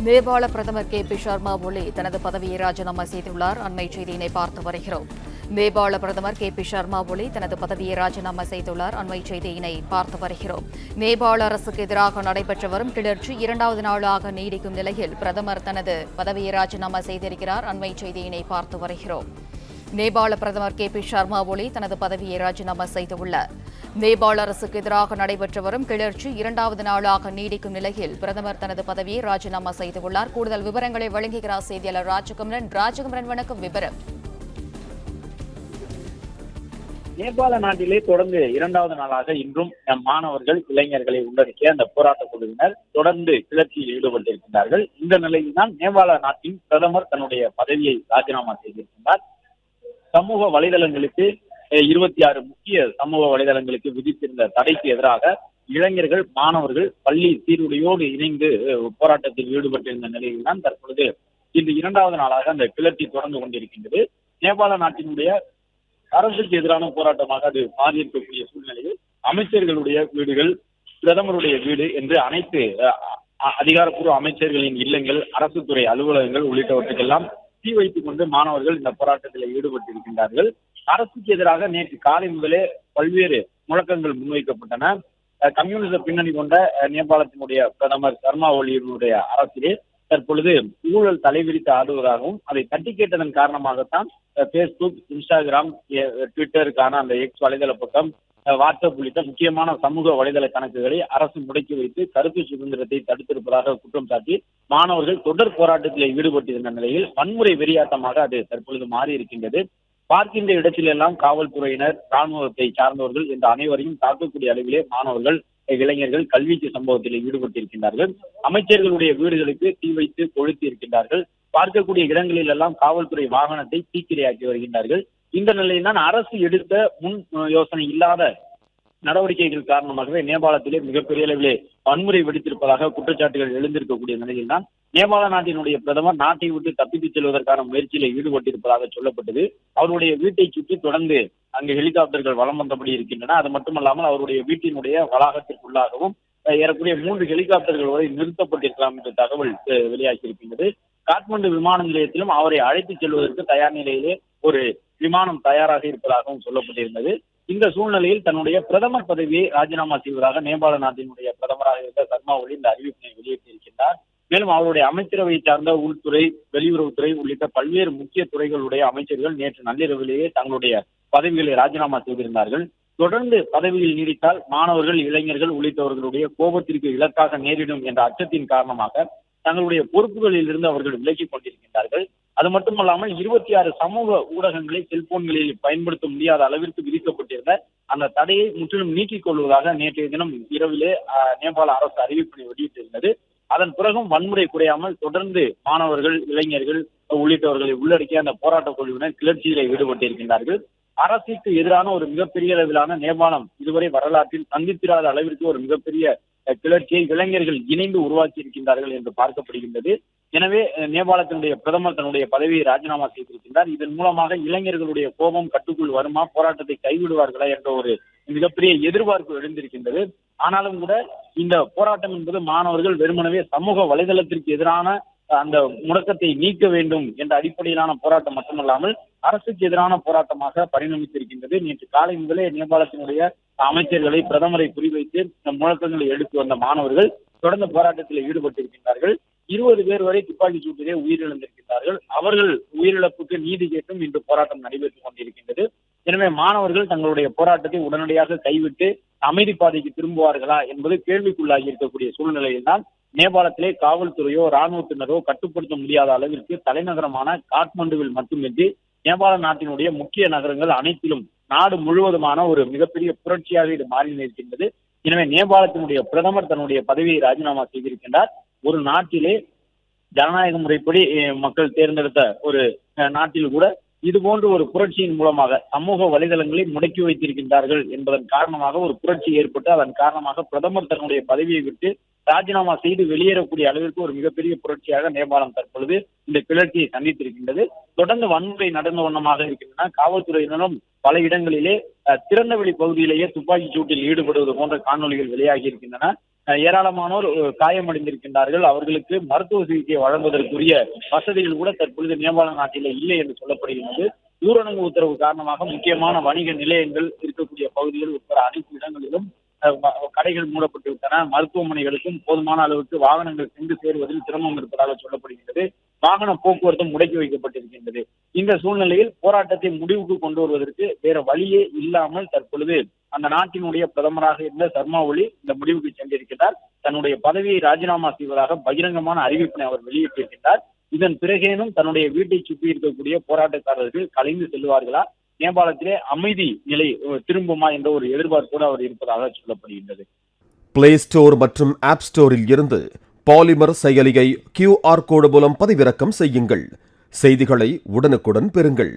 நேபாள பிரதமர் பி சர்மா ஒலி தனது பதவியை ராஜினாமா செய்துள்ளார். அண்மை செய்தியினை பார்த்து வருகிறோம். நேபாள பிரதமர் பி சர்மா ஒலி தனது பதவியை ராஜினாமா செய்துள்ளார். அண்மை செய்தியினை பார்த்து வருகிறோம். நேபாள அரசுக்கு எதிராக நடைபெற்று வரும் கிளர்ச்சி இரண்டாவது நாளாக நீடிக்கும் நிலையில் பிரதமர் தனது பதவியை ராஜினாமா செய்திருக்கிறார். அண்மை செய்தியினை பார்த்து வருகிறோம். நேபாள பிரதமர் பி சர்மா ஒலி தனது பதவியை ராஜினாமா செய்துள்ளார். நேபாள அரசுக்கு எதிராக நடைபெற்று வரும் கிளர்ச்சி இரண்டாவது நாளாக நீடிக்கும் நிலையில் பிரதமர் தனது பதவியை ராஜினாமா செய்துள்ளார். கூடுதல் விவரங்களை வழங்குகிறார் செய்தியாளர் ராஜகுமரன். ராஜகுமரன், வணக்கம். விவரம். நேபாள நாட்டிலே தொடர்ந்து இரண்டாவது நாளாக இன்றும் மாணவர்கள், இளைஞர்களை உள்ளடக்கிய அந்த போராட்ட குழுவினர் தொடர்ந்து கிளர்ச்சியில் ஈடுபட்டிருக்கிறார்கள். இந்த நிலையில் தான் நேபாள நாட்டின் பிரதமர் தன்னுடைய பதவியை ராஜினாமா செய்திருக்கிறார். சமூக வலைதளங்களுக்கு 26 முக்கிய சமூக வலைதளங்களுக்கு விதித்திருந்த தடைக்கு எதிராக இளைஞர்கள், மாணவர்கள் பள்ளி சீருடையோடு இணைந்து போராட்டத்தில் ஈடுபட்டிருந்த நிலையில் தான் தற்பொழுது இன்று இரண்டாவது நாளாக அந்த கிளர்ச்சி தொடர்ந்து கொண்டிருக்கின்றது. நேபாள நாட்டினுடைய அரசுக்கு எதிரான போராட்டமாக அது மாறியிருக்கக்கூடிய சூழ்நிலையில் அமைச்சர்களுடைய வீடுகள், பிரதமருடைய வீடு என்று அனைத்து அதிகாரப்பூர்வ அமைச்சர்களின் இல்லங்கள், அரசு துறை அலுவலகங்கள் உள்ளிட்டவற்றுக்கெல்லாம் தீ வைத்துக் கொண்டு மாணவர்கள் இந்த போராட்டத்தில் ஈடுபட்டிருக்கின்றார்கள். அரசுக்கு எதிராக நேற்று காலை முதலே பல்வேறு முழக்கங்கள் முன்வைக்கப்பட்டன. கம்யூனிச பின்னணி கொண்ட நேபாளத்தினுடைய பிரதமர் சர்மா ஒலியினுடைய அரசிலே தற்பொழுது ஊழல் தலைவிரித்து ஆடுவதாகவும் அதை தட்டி கேட்டதன் காரணமாகத்தான் பேஸ்புக், இன்ஸ்டாகிராம், ட்விட்டருக்கான அந்த எக்ஸ் வலைதள பக்கம், வாட்ஸ்அப் உள்ளிட்ட முக்கியமான சமூக வலைதள கணக்குகளை அரசு முடக்கி வைத்து கருத்து சுதந்திரத்தை தடுத்திருப்பதாக குற்றம் சாட்டி மாணவர்கள் தொடர் போராட்டத்தில் ஈடுபட்டிருந்த நிலையில் வன்முறை வெறியாட்டமாக அது தற்பொழுது மாறி இருக்கின்றது. பார்க்கின்ற இடத்திலெல்லாம் காவல்துறையினர், ராணுவத்தை சார்ந்தவர்கள் என்ற அனைவரையும் தாக்கக்கூடிய அளவிலே மாணவர்கள், இளைஞர்கள் கல்வீச்சு சம்பவத்தில் ஈடுபட்டிருக்கின்றார்கள். அமைச்சர்களுடைய வீடுகளுக்கு தீ வைத்து கொளுத்தி இருக்கின்றார்கள். பார்க்கக்கூடிய இடங்களில் எல்லாம் காவல்துறை வாகனத்தை தீக்கிரையாக்கி வருகின்றார்கள். இந்த நிலையில் தான் அரசு எடுத்த முன் யோசனை இல்லாத நடவடிக்கைகள் காரணமாகவே நேபாளத்திலே மிகப்பெரிய அளவிலே வன்முறை வெடித்திருப்பதாக குற்றச்சாட்டுகள் எழுந்திருக்கக்கூடிய நிலையில் தான் நேபாள நாட்டினுடைய பிரதமர் நாட்டை விட்டு தப்பித்துச் செல்வதற்கான முயற்சியில ஈடுபட்டிருப்பதாக சொல்லப்பட்டது. அவருடைய வீட்டை சுற்றி தொடர்ந்து அங்கு ஹெலிகாப்டர்கள் வலம் வந்தபடி இருக்கின்றன. அது மட்டுமல்லாமல் அவருடைய வீட்டினுடைய வளாகத்திற்குள்ளாகவும் ஏறக்குறைய 3 ஹெலிகாப்டர்கள் வரை நிறுத்தப்பட்டிருக்கலாம் என்ற தகவல் வெளியாகி இருக்கின்றது. காட்மாண்டு விமான நிலையத்திலும் அவரை அழைத்துச் செல்வதற்கு தயார் நிலையிலே ஒரு விமானம் தயாராக இருப்பதாகவும் சொல்லப்பட்டிருந்தது. இந்த சூழ்நிலையில் தன்னுடைய பிரதமர் பதவியை ராஜினாமா செய்வதாக நேபாள நாட்டினுடைய பிரதமராக இருந்த சர்மா ஒலி இந்த அறிவிப்பினை வெளியிட்டிருக்கின்றார். மேலும் அவருடைய அமைச்சரவை சார்ந்த உள்துறை, வெளியுறவுத்துறை உள்ளிட்ட பல்வேறு முக்கிய துறைகளுடைய அமைச்சர்கள் நேற்று நள்ளிரவிலேயே தங்களுடைய பதவிகளை ராஜினாமா செய்திருந்தார்கள். தொடர்ந்து பதவியில் நீடித்தால் மாணவர்கள், இளைஞர்கள் உள்ளிட்டவர்களுடைய கோபத்திற்கு இலக்காக நேரிடும் என்ற அச்சத்தின் காரணமாக தங்களுடைய பொறுப்புகளில் இருந்து அவர்கள் விலகிக் கொண்டிருக்கின்றார்கள். அது மட்டுமல்லாமல் 26 சமூக ஊடகங்களை செல்போன்களில் பயன்படுத்த முடியாத அளவிற்கு விதிக்கப்பட்டிருந்த அந்த தடையை முற்றிலும் நீக்கிக் கொள்வதாக நேற்றைய தினம் இரவிலே நேபாள அரசு அறிவிப்பினை வெளியிட்டிருந்தது. அதன் பிறகும் வன்முறை குறையாமல் தொடர்ந்து மாணவர்கள், இளைஞர்கள் உள்ளிட்டவர்களை உள்ளடக்கிய அந்த போராட்ட குழுவினர் கிளர்ச்சியில ஈடுபட்டிருக்கின்றார்கள். அரசுக்கு எதிரான ஒரு மிகப்பெரிய அளவிலான நேபாளம் இதுவரை வரலாற்றில் சந்தித்திராத அளவிற்கு ஒரு மிகப்பெரிய கிளர்ச்சியை இளைஞர்கள் இணைந்து உருவாக்கி இருக்கின்றார்கள் என்று பார்க்கப்படுகின்றது. எனவே நேபாளத்தினுடைய பிரதமர் தன்னுடைய பதவியை ராஜினாமா செய்திருக்கின்றார். இதன் மூலமாக இளைஞர்களுடைய கோபம் கட்டுக்குள் வருமா, போராட்டத்தை கைவிடுவார்களா என்ற ஒரு மிகப்பெரிய எதிர்பார்ப்பு எழுந்திருக்கின்றது. ஆனாலும் கூட இந்த போராட்டம் என்பது மாணவர்கள் வெறுமனவே சமூக வலைதளத்திற்கு எதிரான அந்த முடக்கத்தை நீக்க வேண்டும் என்ற அடிப்படையிலான போராட்டம் மட்டுமல்லாமல் அரசுக்கு எதிரான போராட்டமாக பரிணமித்திருக்கின்றது. நேற்று காலை முதலே நேபாளத்தினுடைய அமைச்சர்களை, பிரதமரை குறிவைத்து முழக்கங்களை எடுத்து வந்த மாணவர்கள் தொடர்ந்து போராட்டத்தில் ஈடுபட்டிருக்கின்றார்கள். 20 பேர் வரை துப்பாக்கி சூட்டிலே உயிரிழந்திருக்கின்றார்கள். அவர்கள் உயிரிழப்புக்கு நீதி கேட்டும் இன்று போராட்டம் நடைபெற்றுக் கொண்டிருக்கின்றது. எனவே மாணவர்கள் தங்களுடைய போராட்டத்தை உடனடியாக கைவிட்டு அமைதி பாதைக்கு திரும்புவார்களா என்பது கேள்விக்குள்ளாகி இருக்கக்கூடிய சூழ்நிலையில் தான் நேபாளத்திலே காவல்துறையோ ராணுவத்தினரோ கட்டுப்படுத்த முடியாத அளவிற்கு தலைநகரமான காட்மாண்டுவில் மட்டுமின்றி நேபாள நாட்டினுடைய முக்கிய நகரங்கள் அனைத்திலும் நாடு முழுவதுமான ஒரு மிகப்பெரிய புரட்சியாக இது மாறி நிற்கின்றது. எனவே நேபாளத்தினுடைய பிரதமர் தன்னுடைய பதவியை ராஜினாமா செய்திருக்கின்றார். ஒரு நாட்டிலே ஜனநாயக முறைப்படி மக்கள் தேர்ந்தெடுத்த ஒரு நாட்டில் கூட இது போன்ற ஒரு புரட்சியின் மூலமாக சமூக வலைதளங்களை முடக்கி வைத்திருக்கின்றார்கள் என்பதன் காரணமாக ஒரு புரட்சி ஏற்பட்டு அதன் காரணமாக பிரதமர் தன்னுடைய பதவியை விட்டு ராஜினாமா செய்து வெளியேறக்கூடிய அளவிற்கு ஒரு மிகப்பெரிய புரட்சியாக நேபாளம் தற்பொழுது இந்த கிளர்ச்சியை சந்தித்திருக்கின்றது. தொடர்ந்து வன்முறை நடந்த வண்ணமாக இருக்கின்றன. காவல்துறையினரும் பல இடங்களிலே திறந்தவெளி பகுதியிலேயே துப்பாக்கி சூட்டில் ஈடுபடுவது போன்ற காணொலிகள் வெளியாகி இருக்கின்றன. ஏராளமானோர் காயமடைந்திருக்கின்றார்கள். அவர்களுக்கு மருத்துவ சிகிச்சை வழங்குவதற்குரிய வசதிகள் கூட தற்பொழுது நேபாள நாட்டிலே இல்லை என்று சொல்லப்படுகிறது. ஊரடங்கு உத்தரவு காரணமாக முக்கியமான வணிக நிலையங்கள் இருக்கக்கூடிய பகுதிகள் உட்பட அனைத்து இடங்களிலும் கடைகள் மூடப்பட்டு விட்டன. மருத்துவமனைகளுக்கும் போதுமான அளவுக்கு வாகனங்கள் சென்று சேருவதில் சிரமம் இருப்பதாக சொல்லப்படுகிறது. வாகன போக்குவரத்தும் முடக்கி வைக்கப்பட்டிருக்கின்றது. இந்த சூழ்நிலையில் போராட்டத்தை முடிவுக்கு கொண்டு வருவதற்கு வேற வழியே இல்லாமல் தற்பொழுது அந்த நாட்டினுடைய பிரதமராக இருந்த சர்மா ஒலி இந்த முடிவுக்கு சென்றிருக்கிறார். தன்னுடைய பதவியை ராஜினாமா செய்வதாக பகிரங்கமான அறிவிப்பினை அவர் வெளியிட்டிருக்கிறார். இதன் பிறகேனும் தன்னுடைய வீட்டை சுற்றி இருக்கக்கூடிய போராட்டக்காரர்கள் கலைந்து செல்வார்களா, நேபாளத்திலே அமைதி நிலை திரும்புமா என்ற ஒரு எதிர்பார்ப்போடு அவர் இருப்பதாக சொல்லப்படுகின்றது. பிளே ஸ்டோர் மற்றும் ஆப் ஸ்டோரில் இருந்து பாலிமர் செயலியை QR கோடு மூலம் பதிவிறக்கம் செய்யுங்கள். செய்திகளை உடனுக்குடன் பெறுங்கள்.